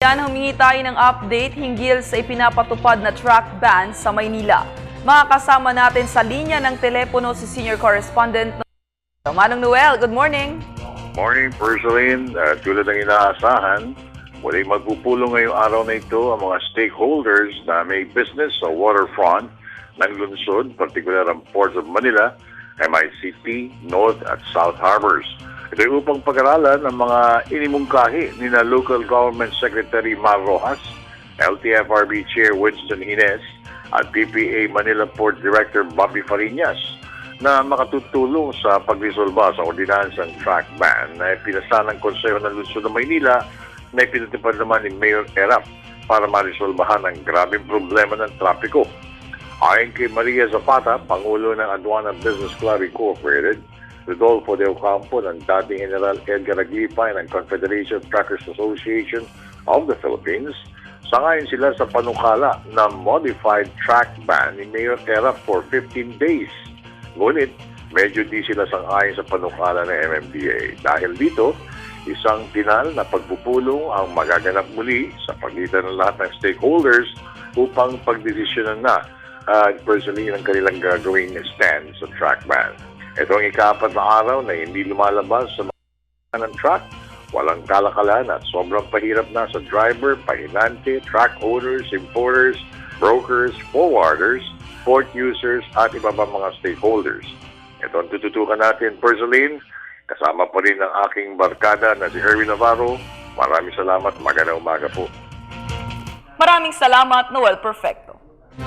Yan, humingi tayo ng update hinggil sa ipinapatupad na track ban sa Maynila. Makakasama natin sa linya ng telepono si Senior Correspondent Manong Noel. Good morning. Morning, Perseline. Tulad ng inaasahan, muling magpupulong ngayong araw na ito ang mga stakeholders na may business sa waterfront ng lungsod, particular ang Port of Manila, MICT, North at South Harbors. Ito ay upang pag-aralan ang mga inimungkahi ni na Local Government Secretary Mar Rojas, LTFRB Chair Winston Ines, at PPA Manila Port Director Bobby Fariñas na makatutulong sa pagresolba sa ordinansang track ban na pinasa ng Konseho ng Lungsod ng Maynila na ipinatupad naman ni Mayor Erap para maresolbahan ang grabing problema ng trapiko. Ayon kay Maria Zapata, Pangulo ng Aduana Business Club Incorporated, Rodolfo de Ocampo ng dating General Edgar Aglipay ng Confederation Truckers Association of the Philippines, sangayon sila sa panukala na modified track ban ni Mayor Erap for 15 days. Ngunit, medyo di sila sangayon sa panukala ng MMDA. Dahil dito, isang tinal na pagpupulong ang magaganap muli sa pagitan ng lahat ng stakeholders upang pagdesisyonan na personally ng kanilang gagawing stand sa track ban. Ito ang ika-4 na araw na hindi lumalabas sa mga ng truck, walang kalakalan at sobrang pahirap na sa driver, pahinante, truck owners, importers, brokers, forwarders, port users at iba pa mga stakeholders. Ito ang tututukan natin, Perseline. Kasama pa rin ang aking barkada na si Erwin Navarro. Maraming salamat. Magandang umaga po. Maraming salamat, Noel. Perfect.